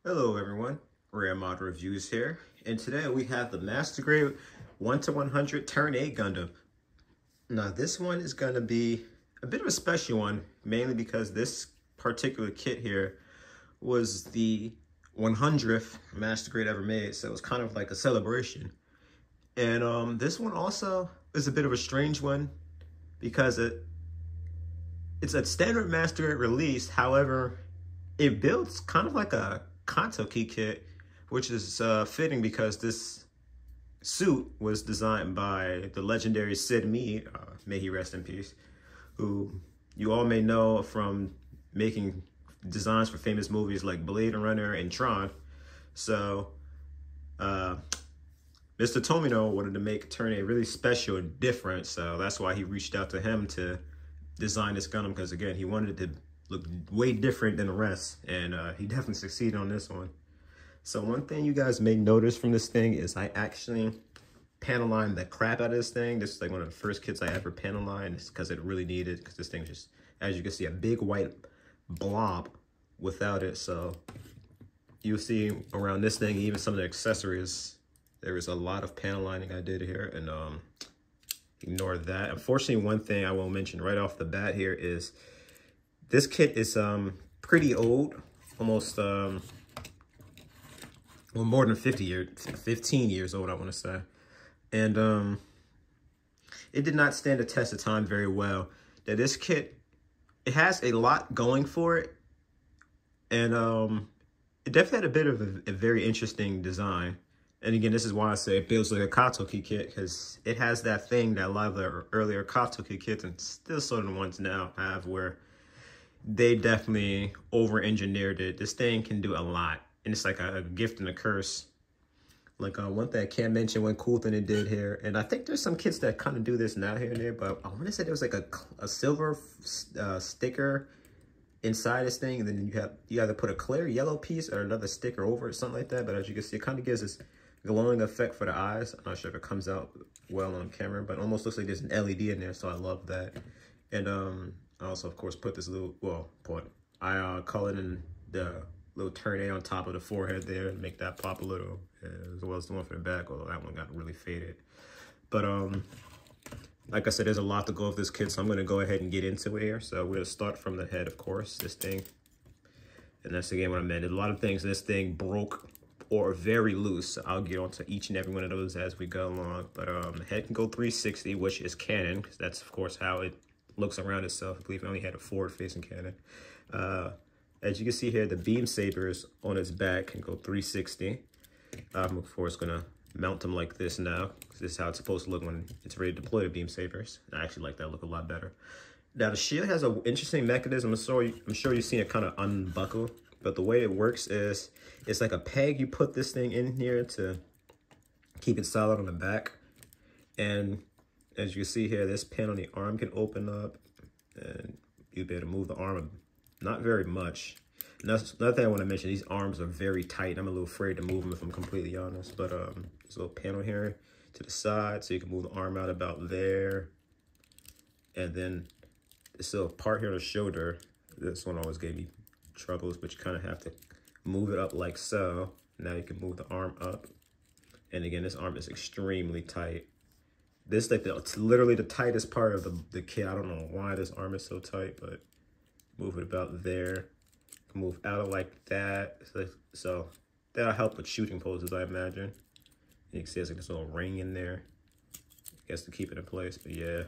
Hello everyone, Rare Mod Reviews here, and today we have the Master Grade 1-100 Turn 8 Gundam. Now this one is going to be a bit of a special one, mainly because this particular kit here was the 100th Master Grade ever made, so it was kind of like a celebration. And this one also is a bit of a strange one because it's a standard Master Grade release. However, it builds kind of like a Kanto key kit, which is fitting because this suit was designed by the legendary Sid Mead, may he rest in peace, who you all may know from making designs for famous movies like Blade Runner and Tron. So Mr. Tomino wanted to make Turn 8 really special and different, so that's why he reached out to him to design this Gundam, because again, he wanted it to look way different than the rest, and he definitely succeeded on this one. So one thing you guys may notice from this thing is I actually panel lined the crap out of this thing. This is like one of the first kits I ever panel lined because it really needed, because this thing's just, as you can see, a big white blob without it. So you'll see around this thing, even some of the accessories, there is a lot of panel lining I did here, and ignore that. Unfortunately, one thing I will mention right off the bat here is this kit is pretty old, almost well, more than 15 years old, I want to say. And it did not stand the test of time very well. Now this kit, it has a lot going for it, and it definitely had a bit of a very interesting design. And again, this is why I say it builds like a Kanto key kit, because it has that thing that a lot of the earlier Kanto key kits, and still sort of the ones now have, where they definitely over-engineered it. This thing can do a lot, and it's like a gift and a curse. Like one thing I can't mention, one cool thing it did here, and I think there's some kits that kind of do this now here and there, but I want to say there was like a silver sticker inside this thing, and then you either put a clear yellow piece or another sticker over it, something like that. But as you can see, it kind of gives this glowing effect for the eyes. I'm not sure if it comes out well on camera, but it almost looks like there's an LED in there, so I love that. And I also, of course, put this little, I call it in the little Turn 8 on top of the forehead there to make that pop a little, as well as the one for the back, although that one got really faded. But like I said, there's a lot to go with this kit, so I'm going to go ahead and get into it here. So we're going to start from the head, of course, this thing. And that's again what I meant. A lot of things, this thing broke or very loose. I'll get onto each and every one of those as we go along. But the head can go 360, which is canon, because that's, of course, how it looks around itself. I believe it only had a forward-facing cannon. As you can see here, the beam sabers on its back can go 360. Of course, gonna mount them like this now, because this is how it's supposed to look when it's ready to deploy the beam sabers. I actually like that look a lot better. Now the shield has an interesting mechanism. I'm sure you've seen it kind of unbuckle, but the way it works is it's like a peg. You put this thing in here to keep it solid on the back, and as you can see here, this pin on the arm can open up, and you'll be able to move the arm not very much. And that's another thing I want to mention. These arms are very tight. I'm a little afraid to move them, if I'm completely honest. But there's a little panel here to the side, so you can move the arm out about there. And then this little part here on the shoulder, this one always gave me troubles, but you kind of have to move it up like so. Now you can move the arm up. And again, this arm is extremely tight. This, like, it's literally the tightest part of the kit. I don't know why this arm is so tight, but move it about there. Move out like that. So that'll help with shooting poses, I imagine. And you can see there's like this little ring in there, I guess, to keep it in place. But yeah,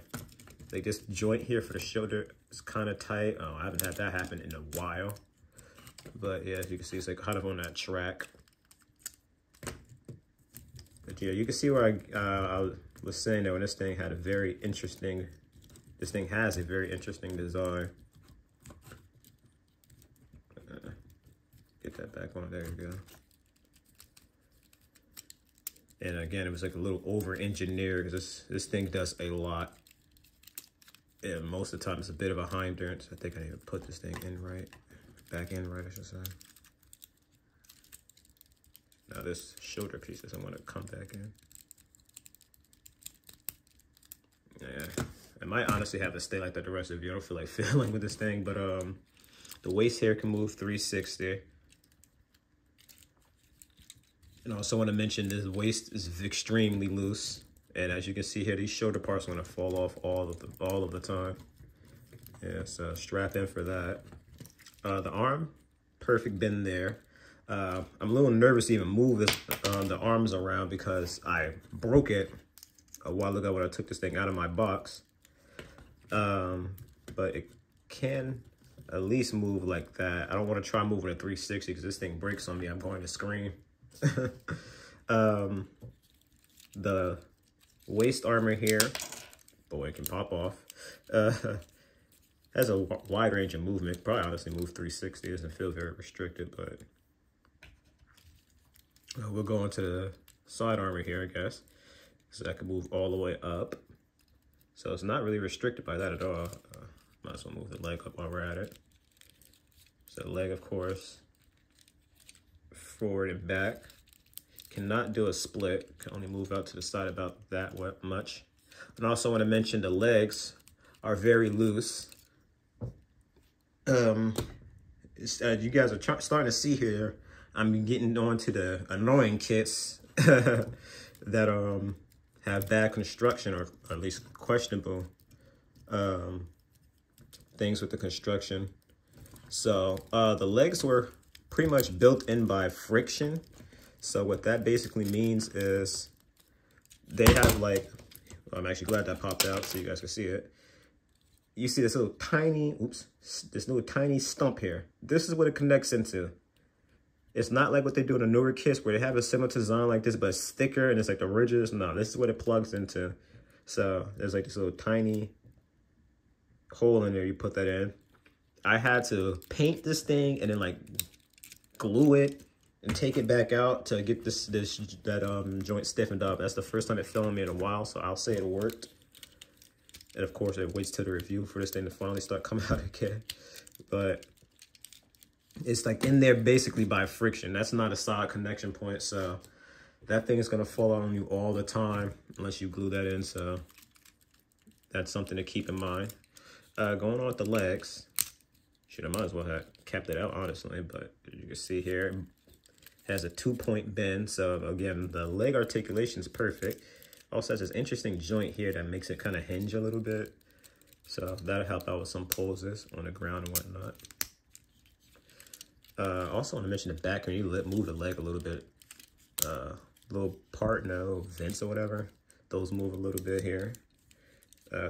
like this joint here for the shoulder is kind of tight. Oh, I haven't had that happen in a while. But yeah, as you can see, it's like kind of on that track. But yeah, you can see where I was saying that when this thing had a very interesting, this thing has a very interesting design. Get that back on, there you go. And again, it was like a little over-engineered, because this thing does a lot. And most of the time, it's a bit of a high endurance. I think I need to put this thing in right, back in right, I should say. Now this shoulder piece doesn't want to come back in. Yeah, I might honestly have to stay like that the rest of the video. I don't feel like fiddling with this thing, but the waist here can move 360. And I also want to mention this waist is extremely loose. And as you can see here, these shoulder parts are going to fall off all of the time. Yeah, so strap in for that. The arm, perfect bend there. I'm a little nervous to even move this, the arms around because I broke it a while ago when I took this thing out of my box. But it can at least move like that. I don't want to try moving a 360 because this thing breaks on me. I'm going to scream. The waist armor here, boy, it can pop off. Has a wide range of movement. Probably honestly move 360. It doesn't feel very restricted, but we'll go into the side armor here, I guess. So that can move all the way up. So it's not really restricted by that at all. Might as well move the leg up while we're at it. So the leg, of course, forward and back. Cannot do a split. Can only move out to the side about that much. And also want to mention the legs are very loose. You guys are starting to see here, I'm getting on to the annoying kits that have bad construction or at least questionable things with the construction. So the legs were pretty much built in by friction. So what that basically means is they have like, I'm actually glad that popped out so you guys can see it. You see this little tiny, this little tiny stump here. This is what it connects into. It's not like what they do in the newer kits where they have a similar design like this, but it's thicker and it's like the ridges. No, this is what it plugs into. So there's like this little tiny hole in there. You put that in. I had to paint this thing and then like glue it and take it back out to get that joint stiffened up. That's the first time it fell on me in a while, so I'll say it worked. And of course, it waits till the review for this thing to finally start coming out again. But it's like in there basically by friction. That's not a solid connection point, so that thing is gonna fall on you all the time unless you glue that in. So that's something to keep in mind. Going on with the legs, shoot, I might as well have kept it out honestly, but as you can see here, it has a 2-point bend. So again, the leg articulation is perfect. Also has this interesting joint here that makes it kind of hinge a little bit. So that'll help out with some poses on the ground and whatnot. Also want to mention the back, when you move the leg a little bit, little part, no vents or whatever, those move a little bit here.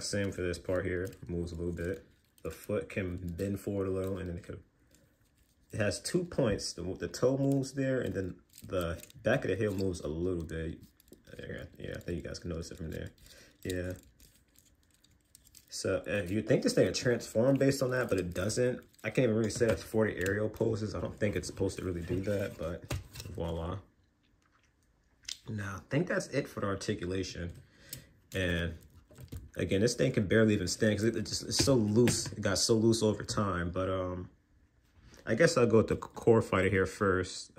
Same for this part here, moves a little bit. The foot can bend forward a little, and then it has 2 points. The toe moves there, and then the back of the heel moves a little bit. Yeah, I think you guys can notice it from there. Yeah. So you'd think this thing would transform based on that, but it doesn't. I can't even really say that's for the aerial poses. I don't think it's supposed to really do that, but voila. Now, I think that's it for the articulation. And again, this thing can barely even stand because it's so loose. It got so loose over time. But I guess I'll go with the core fighter here first.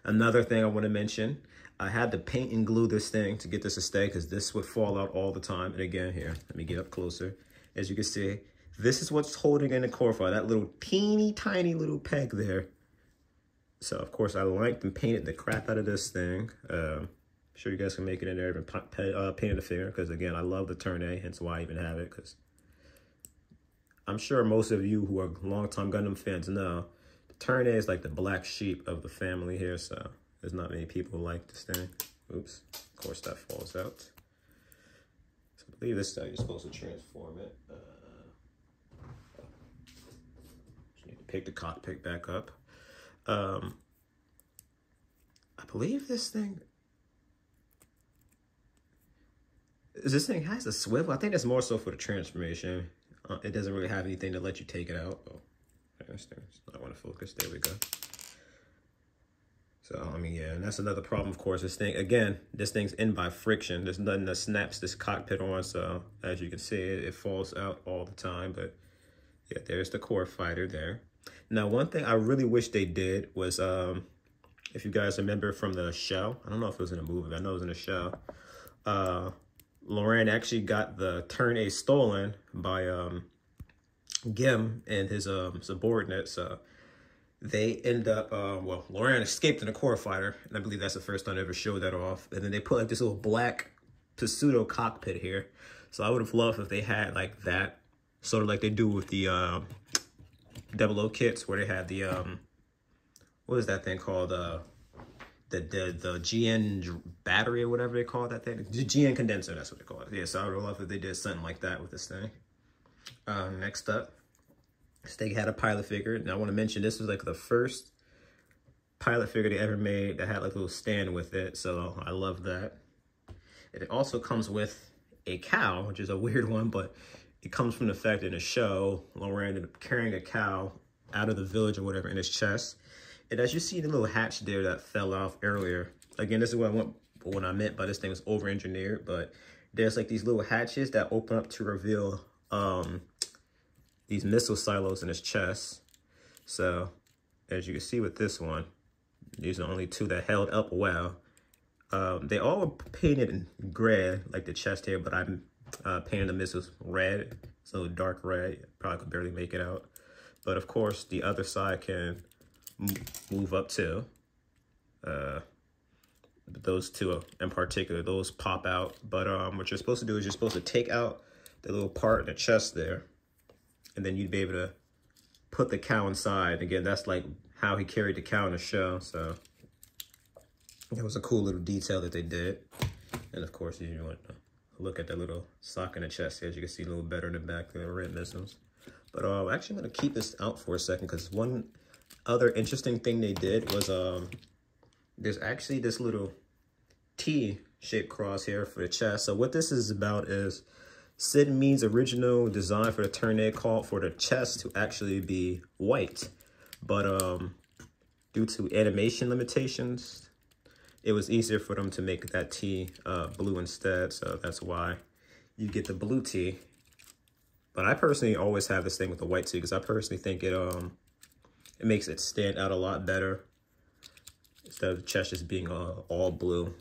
Another thing I want to mention, I had to paint and glue this thing to get this to stay because this would fall out all the time. And again, here, let me get up closer. As you can see, this is what's holding in the core fighter, that little teeny tiny little peg there. So of course I liked and painted the crap out of this thing. I'm sure you guys can make it in there and paint the figure because again, I love the Turn A, hence why I even have it, because I'm sure most of you who are longtime Gundam fans know the Turn A is like the black sheep of the family here, so there's not many people who like this thing. Oops, of course that falls out. So I believe this is how you're supposed to transform it. Just need to pick the cockpit back up. I believe this thing has a swivel. I think that's more so for the transformation. It doesn't really have anything to let you take it out. Oh, I want to focus. There we go. So, I mean, yeah, and that's another problem, of course. This thing's in by friction. There's nothing that snaps this cockpit on. So, as you can see, it falls out all the time. But, yeah, there's the core fighter there. Now, one thing I really wish they did was, if you guys remember from the show, I don't know if it was in a movie, but I know it was in a show. Loran actually got the Turn A stolen by Gim and his subordinates. So they end up, well, Loran escaped in a core fighter, and I believe that's the first time they ever showed that off. And then they put like this little black pseudo cockpit here. So I would have loved if they had like that, sort of like they do with the 00 kits, where they had the what is that thing called? The GN battery or whatever they call that thing. The GN condenser, that's what they call it. Yeah, so I would love if they did something like that with this thing. Next up, Steg had a pilot figure. Now I want to mention this was like the first pilot figure they ever made that had like a little stand with it. So I love that. And it also comes with a cow, which is a weird one, but it comes from the fact that in the show, Loran ended up carrying a cow out of the village or whatever in his chest. And as you see the little hatch there that fell off earlier, again, this is what I meant by this thing was over-engineered, but there's like these little hatches that open up to reveal these missile silos in his chest. So as you can see with this one, these are the only two that held up well. They all were painted in gray, like the chest here, but I'm painting the missiles red, so dark red. Probably could barely make it out. But of course, the other side can move up too. Those two in particular, those pop out. But what you're supposed to do is you're supposed to take out the little part in the chest there, and then you'd be able to put the cow inside. Again, that's like how he carried the cow in the show. So it was a cool little detail that they did. And of course, you want to look at the little sock in the chest here. As you can see a little better in the back of the red missiles. But actually, I'm going to keep this out for a second, because one other interesting thing they did was there's actually this little T-shaped cross here for the chest. So what this is about is Sid Mead's original design for the Tournay called for the chest to actually be white. But due to animation limitations, it was easier for them to make that T blue instead. So that's why you get the blue T. But I personally always have this thing with the white T, because I personally think it makes it stand out a lot better instead of the chest just being all blue.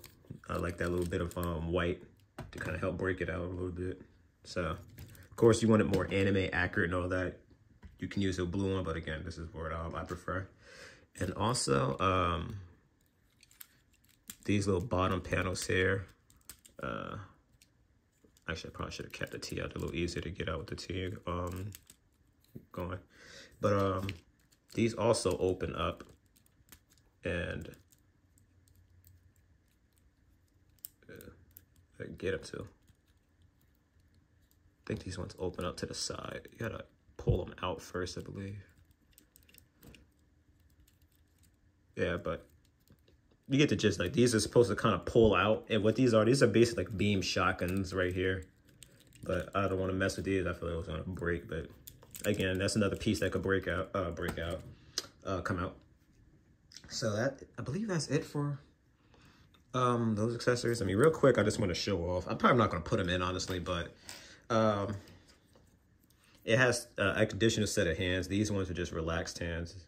I like that little bit of white to kind of help break it out a little bit. So, of course, you want it more anime accurate and all that. You can use a blue one, but again, this is what I prefer. And also, these little bottom panels here. Actually, I probably should have kept the T out. They're a little easier to get out with the T going. But these also open up, and I can get up to. I think these ones open up to the side. You gotta pull them out first, I believe. Yeah, but you get the gist. Like, these are supposed to kind of pull out, and what these are basically like beam shotguns right here. But I don't want to mess with these. I feel like it was gonna break. But again, that's another piece that could come out. So that, I believe that's it for those accessories. I mean, real quick, I just want to show off. I'm probably not gonna put them in, honestly, but it has a additional set of hands. These ones are just relaxed hands.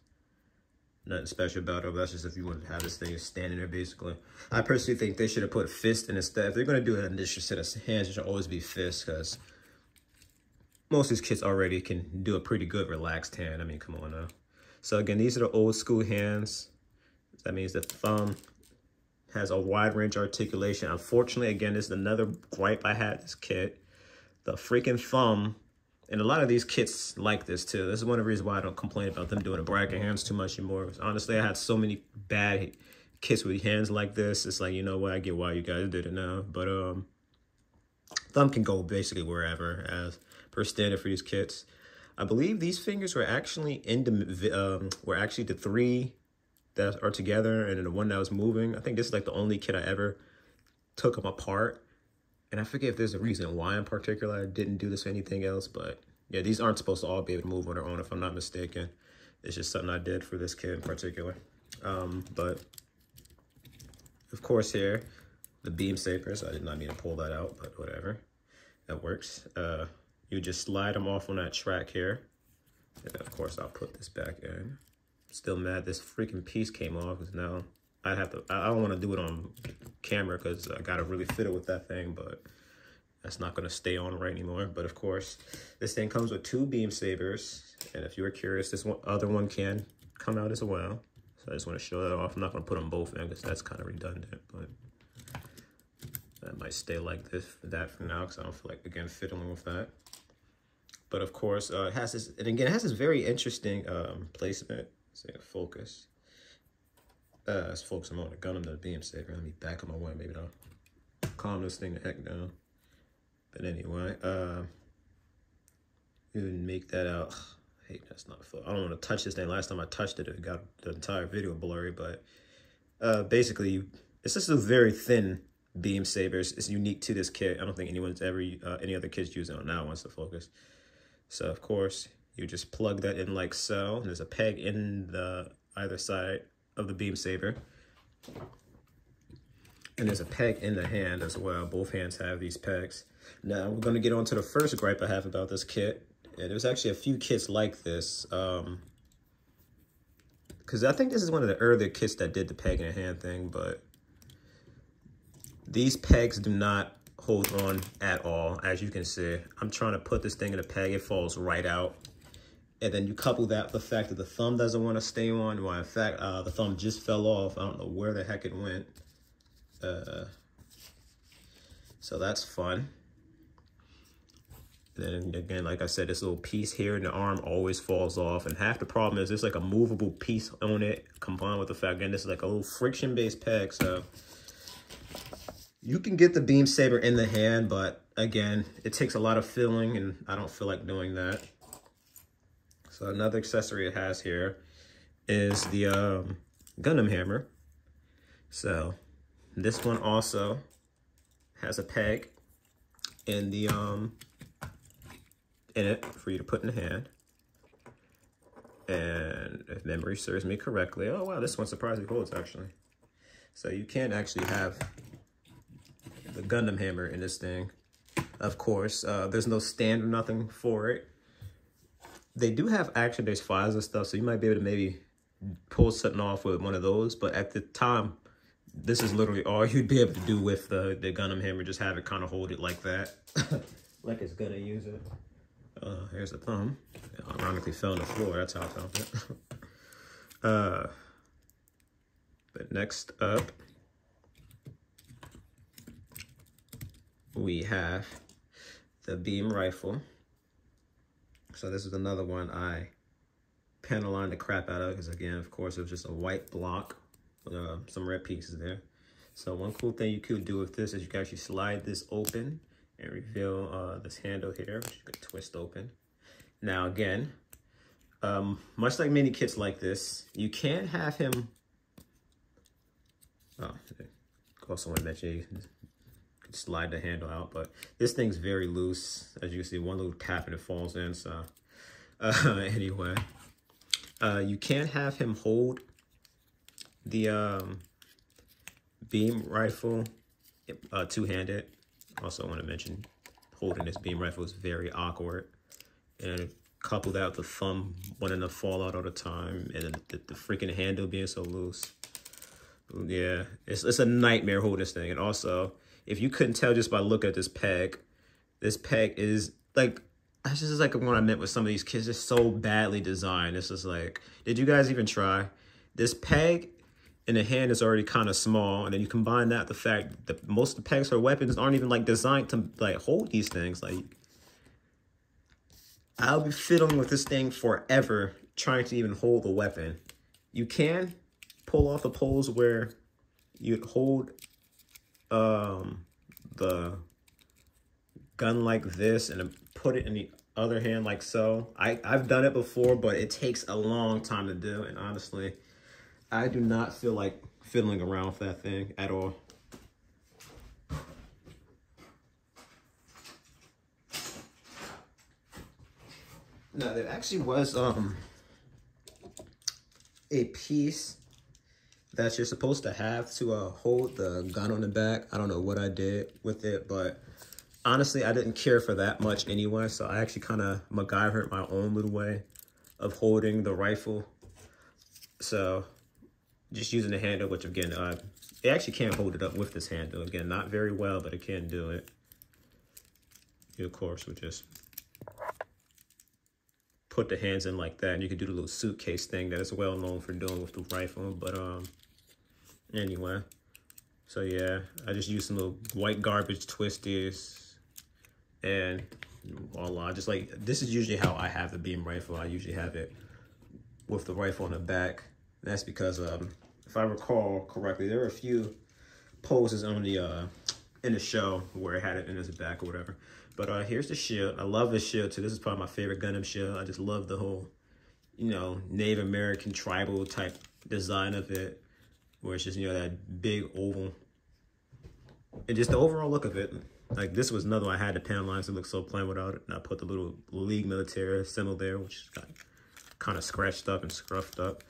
Nothing special about it. That's just if you want to have this thing standing there, basically. I personally think they should have put a fist in instead. If they're going to do an additional set of hands, it should always be fists, because most of these kits already can do a pretty good relaxed hand. I mean, come on now. So again, these are the old school hands. That means the thumb has a wide range articulation. Unfortunately, again, this is another gripe I had this kit. The freaking thumb. And a lot of these kits like this too. This is one of the reasons why I don't complain about them doing the bracket hands too much anymore. Honestly, I had so many bad kits with hands like this. It's like, you know what, I get why you guys did it now. But thumb can go basically wherever as per standard for these kits. I believe these fingers were actually the three that are together, and then the one that was moving. I think this is like the only kit I ever took them apart. And I forget if there's a reason why in particular I didn't do this or anything else, but yeah, these aren't supposed to all be able to move on their own, if I'm not mistaken. It's just something I did for this kit in particular. But of course here, the beam sabers. I did not mean to pull that out, but whatever, that works. You just slide them off on that track here. And of course I'll put this back in. Still mad this freaking piece came off, because now I don't want to do it on camera, because I got to really fiddle with that thing, but that's not going to stay on right anymore. But of course, this thing comes with two beam sabers, and if you were curious, this other one can come out as well. So I just want to show that off. I'm not going to put them both in because that's kind of redundant, but that might stay like this for that for now because I don't feel like, again, fiddling with that. But of course, it has this, and again, it has this very interesting placement. Say focus. Let's focus on the Gundam, the beam saber. Let me back up my way. Maybe I'll calm this thing the heck down. But anyway, even make that out. Hey, that's not fun. I don't want to touch this thing. Last time I touched it, it got the entire video blurry. But basically, it's just a very thin beam saber. It's unique to this kit. I don't think anyone's ever, any other kids using it on now wants to focus. So of course, you just plug that in like so. And there's a peg in the either side of the beam saber. And there's a peg in the hand as well. Both hands have these pegs. Now we're going to get on to the first gripe I have about this kit. And there's actually a few kits like this. Because I think this is one of the earlier kits that did the peg in the hand thing. But these pegs do not hold on at all. As you can see, I'm trying to put this thing in a peg. It falls right out. And then you couple that with the fact that the thumb doesn't want to stay on. Well, in fact, the thumb just fell off. I don't know where the heck it went. So that's fun. And then again, like I said, this little piece here in the arm always falls off. And half the problem is there's like a movable piece on it, combined with the fact, again, this is like a little friction-based peg. So you can get the beam saber in the hand, but again, it takes a lot of filling, and I don't feel like doing that. So another accessory it has here is the Gundam hammer. So this one also has a peg in the in it for you to put in the hand. And if memory serves me correctly, oh wow, this one surprisingly holds actually. So you can actually have the Gundam hammer in this thing. Of course, there's no stand or nothing for it. They do have action-based files and stuff, so you might be able to maybe pull something off with one of those. But at the time, this is literally all you'd be able to do with the Gundam hammer. Just have it kind of hold it like that, like it's gonna use it. Here's the thumb. It ironically fell on the floor. That's how I found it. But next up, we have the beam rifle. So this is another one I panel lined the crap out of because, again, of course, it was just a white block with some red pieces there. So one cool thing you could do with this is you can actually slide this open and reveal this handle here, which you could twist open. Now, again, much like many kits like this, you can have him. Oh, also want to mention you could slide the handle out, but this thing's very loose. As you can see, one little tap and it falls in. So anyway, you can have him hold the beam rifle two-handed. Also want to mention holding this beam rifle is very awkward, and couple that with the thumb wanting to fall out all the time, and the freaking handle being so loose. Yeah, it's a nightmare holding this thing. And also, if you couldn't tell just by looking at this peg is like, that's just like what I meant with some of these kits. It's so badly designed. It's just like, did you guys even try? This peg in the hand is already kind of small, and then you combine that with the fact that most of the pegs for weapons aren't even like designed to like hold these things. Like, I'll be fiddling with this thing forever trying to even hold the weapon. You can pull off the pose where you hold the gun like this and then put it in the other hand like so. I've done it before, but it takes a long time to do, and honestly, I do not feel like fiddling around with that thing at all. Now, there actually was a piece that you're supposed to have to hold the gun on the back. I don't know what I did with it, but honestly, I didn't care for that much anyway, so I actually kind of MacGyvered my own little way of holding the rifle. So just using the handle, which again, it actually can't hold it up with this handle. Again, not very well, but it can do it. You, of course, would just put the hands in like that, and you could do the little suitcase thing that is well known for doing with the rifle. But anyway, so yeah, I just used some little white garbage twisties, and voila. Just like, this is usually how I have the beam rifle. I usually have it with the rifle on the back. That's because if I recall correctly, there were a few poses on the in the show where it had it in its back or whatever. But here's the shield. I love this shield too. This is probably my favorite Gundam shield. I just love the whole, you know, Native American tribal type design of it, where it's just, you know, that big oval. And just the overall look of it. Like, this was another one I had to panelize. It looked so plain without it. And I put the little League Militaire symbol there, which got kind of scratched up and scruffed up.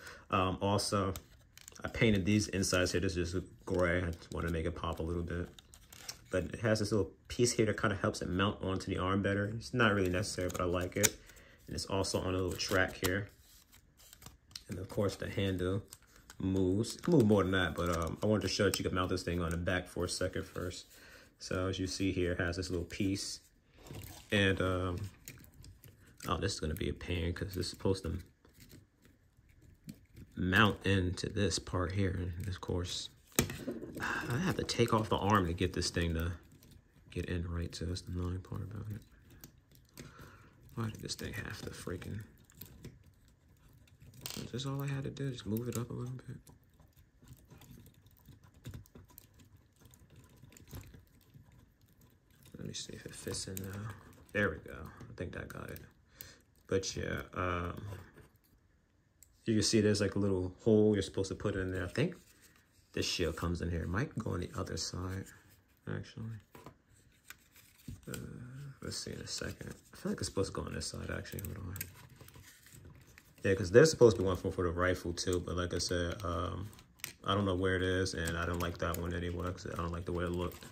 Also, I painted these insides here. This is just gray. I just want to make it pop a little bit. But it has this little piece here that kind of helps it mount onto the arm better. It's not really necessary, but I like it. And it's also on a little track here. And of course, the handle moves. It can move more than that, but I wanted to show that you can mount this thing on the back for a second first. So as you see here, it has this little piece. And, oh, this is going to be a pain because it's supposed to mount into this part here. And of course, I have to take off the arm to get this thing to get in right. So that's the annoying part about it. Why did this thing have to freaking... Is this all I had to do? Just move it up a little bit. Let me see if it fits in now. There we go. I think that got it. But yeah, you can see there's like a little hole you're supposed to put in there. I think this shield comes in here. It might go on the other side, actually. Let's see in a second. I feel like it's supposed to go on this side, actually. Hold on. Yeah, because there's supposed to be one for the rifle too, but like I said, I don't know where it is, and I don't like that one anyway because I don't like the way it looked.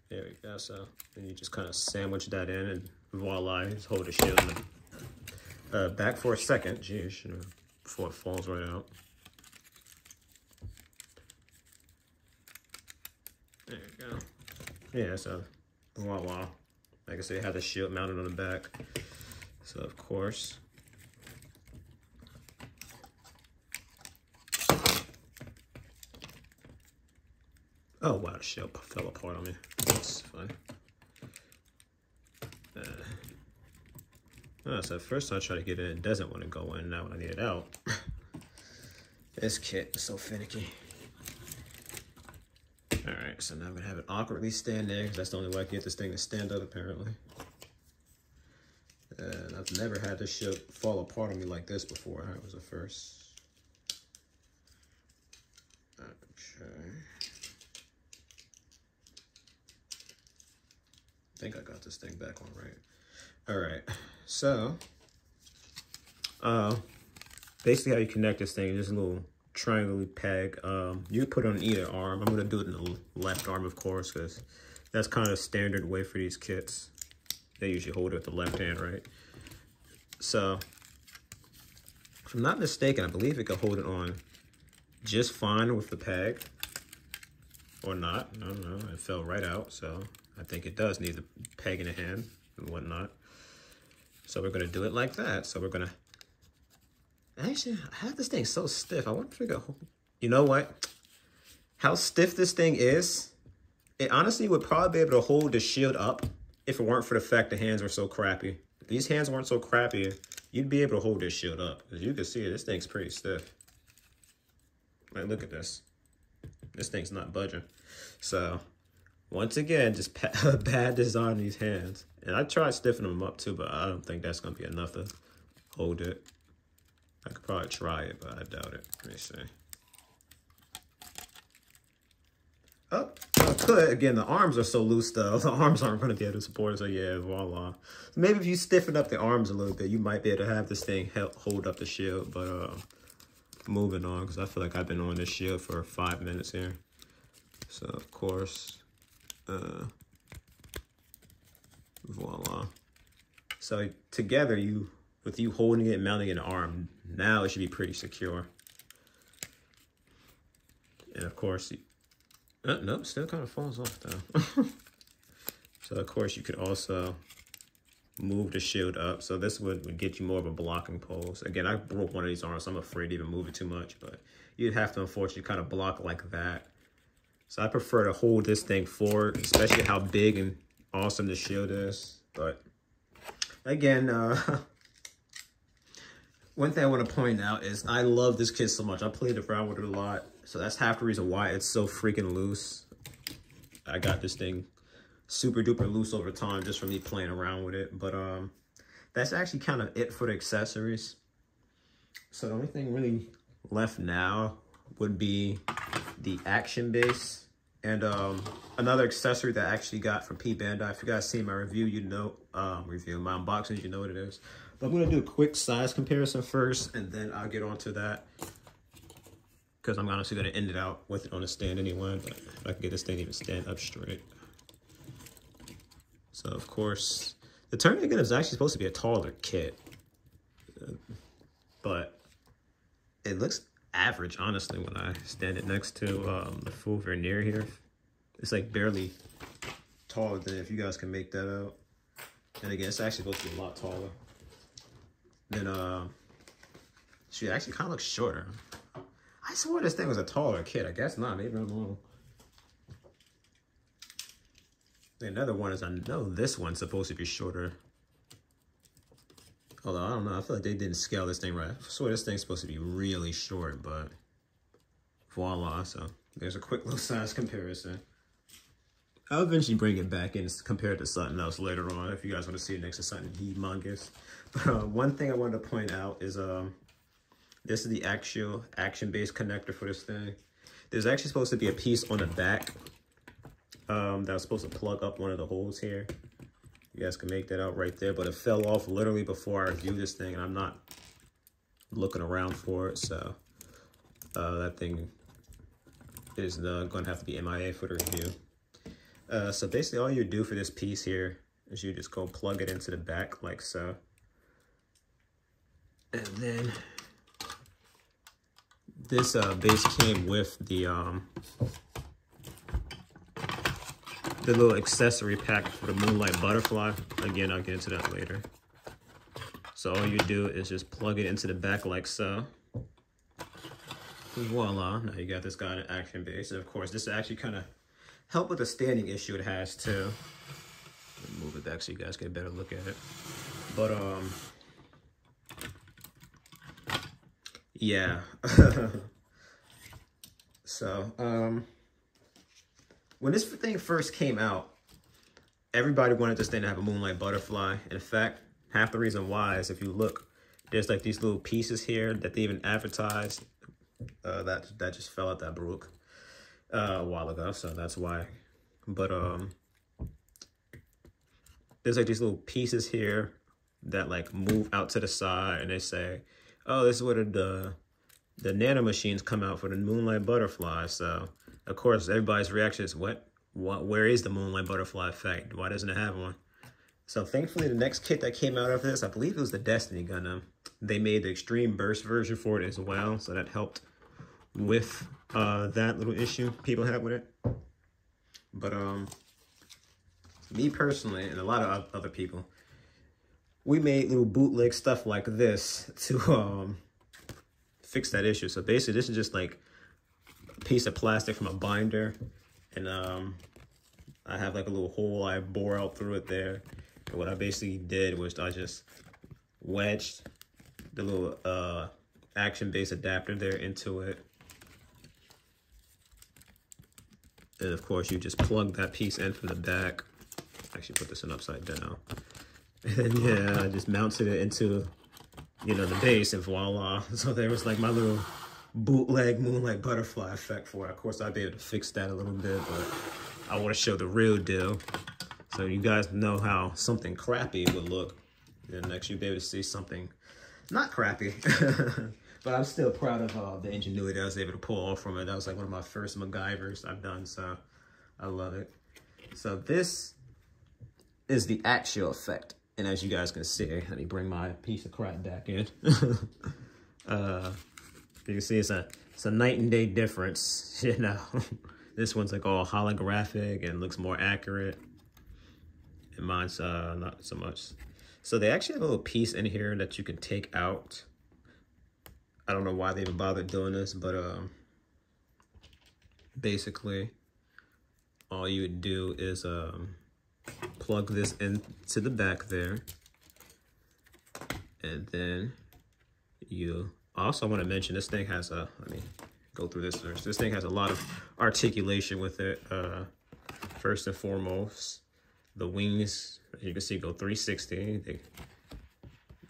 There we go. So then you just kind of sandwich that in, and voila, just hold the shield in the back for a second, geez, you know, before it falls right out. There you go. Yeah, so voila. Like I said, you have the shield mounted on the back. So of course. Oh wow, the shield fell apart on me. That's fun. So first I try to get in, it doesn't want to go in. Now when I need it out, this kit is so finicky. All right, so now I'm gonna have it awkwardly stand there because that's the only way I can get this thing to stand up apparently. And I've never had this shit fall apart on me like this before. That was the first. Okay. I think I got this thing back on right. All right, so basically how you connect this thing is just a little triangle peg. You put it on either arm. I'm gonna do it in the left arm, of course, because that's kind of standard way for these kits. They usually hold it with the left hand, right? So, if I'm not mistaken, I believe it could hold it on just fine with the peg, or not. I don't know. It fell right out, so I think it does need the peg in the hand and whatnot. So we're gonna do it like that. So we're gonna. Actually, I have this thing so stiff. I want to figure out. You know what? How stiff this thing is, it honestly would probably be able to hold the shield up if it weren't for the fact the hands were so crappy. If these hands weren't so crappy, you'd be able to hold this shield up. As you can see, this thing's pretty stiff. Like, look at this. This thing's not budging. So, once again, just bad design on these hands. And I tried stiffening them up too, but I don't think that's going to be enough to hold it. I could probably try it, but I doubt it. Let me see. Oh, I could. Again, the arms are so loose, though. The arms aren't going to be able to support it, so yeah, voila. So maybe if you stiffen up the arms a little bit, you might be able to have this thing hold up the shield. But moving on, because I feel like I've been on this shield for 5 minutes here. So, of course, voila. So, together, with you holding it and mounting it in the arm, now it should be pretty secure. of course, nope, still kind of falls off though. So of course you could also move the shield up. So this would get you more of a blocking pose. Again, I broke one of these arms, so I'm afraid to even move it too much, but you'd have to unfortunately kind of block like that. So I prefer to hold this thing forward, especially how big and awesome the shield is. But again, one thing I want to point out is I love this kit so much. I played around with it a lot. So that's half the reason why it's so freaking loose. I got this thing super duper loose over time just from me playing around with it. But that's actually kind of it for the accessories. So the only thing really left now would be the action base. And another accessory that I actually got from P Bandai. If you guys see my review, you know, my unboxings, you know what it is. But I'm going to do a quick size comparison first, and then I'll get onto that. Because I'm honestly going to end it out with it on the stand anyway. But if I can get this thing to even stand up straight. So, of course, the Tourniquet is actually supposed to be a taller kit. But it looks average, honestly, when I stand it next to the full Vernier here. It's like barely taller than, if you guys can make that out. And again, it's actually supposed to be a lot taller. Then, she actually kind of looks shorter. I swore this thing was a taller kit. I guess not. Maybe I'm wrong. Another one is, I know this one's supposed to be shorter. Although, I don't know. I feel like they didn't scale this thing right. I swear this thing's supposed to be really short, but voila. So, there's a quick little size comparison. I'll eventually bring it back and compare it to something else later on if you guys want to see it next to something humongous. But one thing I wanted to point out is this is the actual action-based connector for this thing. There's actually supposed to be a piece on the back that was supposed to plug up one of the holes here. You guys can make that out right there, but it fell off literally before I reviewed this thing, and I'm not looking around for it, so that thing is going to have to be MIA for the review. So basically all you do for this piece here is you just go plug it into the back like so. And then this base came with the little accessory pack for the Moonlight Butterfly. Again, I'll get into that later. So all you do is just plug it into the back like so. Voila, now you got this guy in action base. And of course, this actually kind of help with the standing issue it has too. Move it back so you guys get a better look at it. But yeah. So when this thing first came out, everybody wanted this thing to have a Moonlight Butterfly. In fact, half the reason why is if you look, there's like these little pieces here that they even advertised. That just fell out, that broke a while ago, so that's why. But there's like these little pieces here that like move out to the side, and they say, oh, this is where the nano machines come out for the Moonlight Butterfly. So of course everybody's reaction is, where is the Moonlight Butterfly effect? Why doesn't it have one? So thankfully the next kit that came out of this, I believe it was the Destiny Gundam. They made the Extreme Burst version for it as well, so that helped with that little issue people had with it. But me personally, and a lot of other people, we made little bootleg stuff like this to fix that issue. So basically this is just like a piece of plastic from a binder, and I have like a little hole I bore out through it there. And what I basically did was I just wedged the little action base adapter there into it. And of course you just plug that piece in from the back. Actually put this in upside down. And yeah, I just mounted it into, you know, the base, and voila. So there was like my little bootleg Moonlight Butterfly effect for it. Of course I'd be able to fix that a little bit, but I want to show the real deal. So you guys know how something crappy would look. And next you'll be able to see something not crappy. But I'm still proud of the ingenuity I was able to pull off from it. That was like one of my first MacGyvers I've done, so I love it. So this is the actual effect. And as you guys can see, let me bring my piece of crap back in. You can see it's a night and day difference, you know. This one's like all holographic and looks more accurate. And mine's not so much. So they actually have a little piece in here that you can take out. I don't know why they even bothered doing this, but basically all you would do is plug this into the back there. And then you also want to mention this thing has a, let me go through this first. This thing has a lot of articulation with it. First and foremost, the wings, as you can see, go 360. They,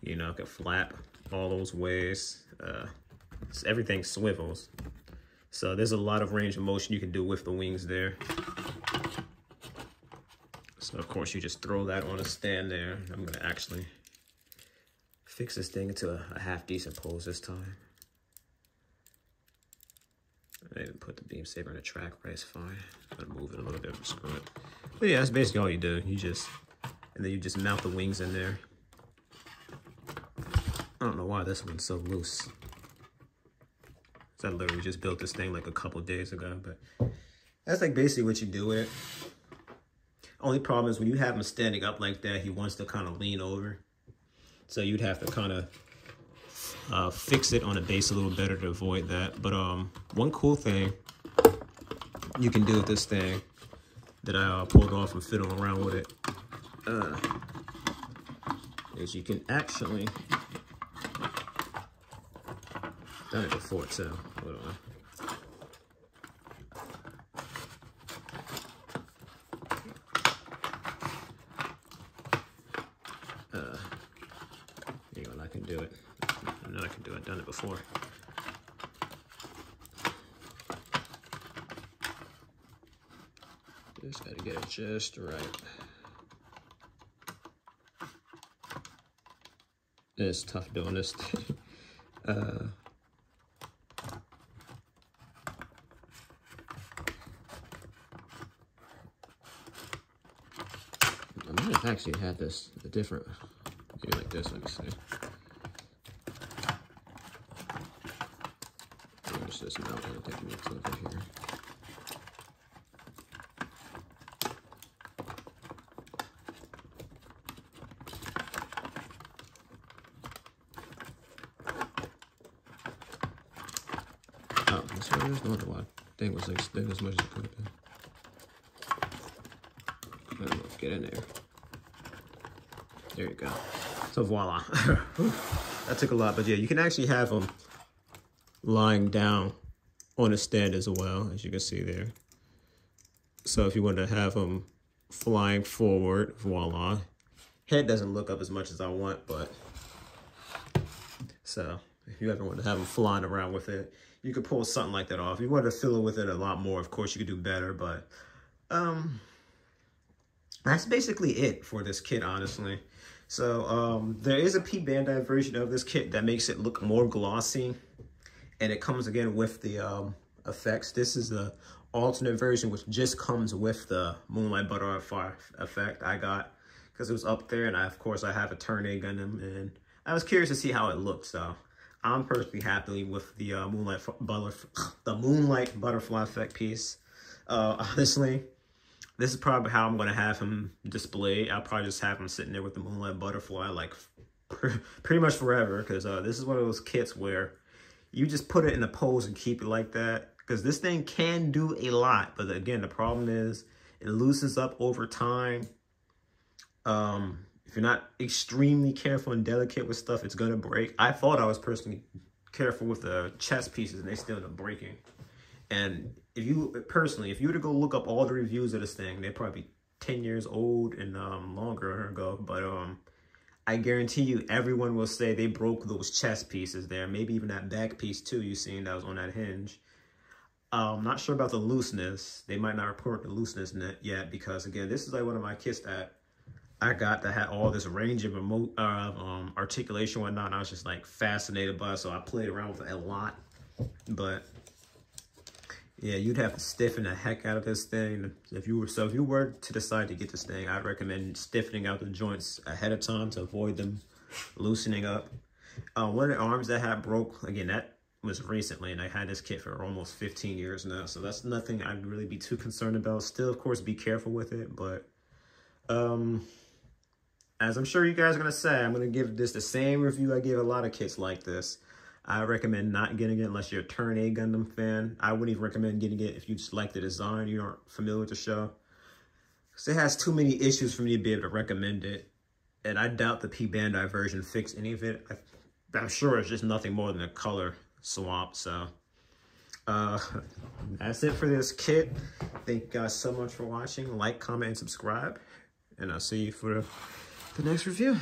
you know, can flap all those ways. Everything swivels. So there's a lot of range of motion you can do with the wings there. So of course you just throw that on a stand there. I'm gonna actually fix this thing into a half decent pose this time. I didn't put the beam saber in the track, but it's fine. I'm gonna move it a little bit, screw it. But yeah, that's basically all you do. You just, and then you just mount the wings in there. I don't know why this one's so loose. So I literally just built this thing like a couple days ago, but that's like basically what you do with it. Only problem is when you have him standing up like that, he wants to kind of lean over. So you'd have to kind of fix it on the base a little better to avoid that. But one cool thing you can do with this thing that I pulled off and fiddled around with it is you can actually, done it before too, hold on. I can do it. I know I can do it. I've done it before. Just gotta get it just right. It's tough doing this. I might have actually had this a different, maybe like this, let me see. This mount and take me over here. Oh, that's what it is. No wonder why. Thing was like thin as much as it could have been. Let's get in there. There you go. So voila. That took a lot, but yeah, you can actually have them lying down on a stand as well, as you can see there. So if you want to have them flying forward, voila. Head doesn't look up as much as I want, but so if you ever want to have them flying around with it, you could pull something like that off. If you want to fiddle with it a lot more, of course you could do better, but that's basically it for this kit, honestly. So there is a P Bandai version of this kit that makes it look more glossy. And it comes again with the effects. This is the alternate version, which just comes with the Moonlight Butterfly effect I got because it was up there. And of course, I have a Turn-A Gundam, and I was curious to see how it looked. So I'm personally happy with the Moonlight Butterfly effect piece. Honestly, this is probably how I'm going to have him displayed. I'll probably just have him sitting there with the Moonlight Butterfly like pretty much forever, because this is one of those kits where you just put it in a pose and keep it like that, because this thing can do a lot. But again, the problem is it loosens up over time. If you're not extremely careful and delicate with stuff, it's going to break. I thought I was personally careful with the chest pieces, and they still end up breaking. And if you were to go look up all the reviews of this thing, they're probably 10 years old and longer ago. But I guarantee you everyone will say they broke those chest pieces there. Maybe even that back piece too you seen that was on that hinge. I'm not sure about the looseness. They might not report the looseness yet, because again, this is like one of my kits that I got that had all this range of articulation and whatnot. And I was just like fascinated by it, so I played around with it a lot. But yeah, you'd have to stiffen the heck out of this thing. If you were to decide to get this thing, I'd recommend stiffening out the joints ahead of time to avoid them loosening up. One of the arms that had broke, again, was recently, and I had this kit for almost 15 years now, so that's nothing I'd really be too concerned about. Still, of course, be careful with it, but as I'm sure you guys are going to say, I'm going to give this the same review I give a lot of kits like this. I recommend not getting it unless you're a Turn A Gundam fan. I wouldn't even recommend getting it if you just like the design, you aren't familiar with the show. Because it has too many issues for me to be able to recommend it. And I doubt the P Bandai version fixed any of it. I'm sure it's just nothing more than a color swap. So that's it for this kit. Thank you guys so much for watching. Like, comment, and subscribe. And I'll see you for the next review.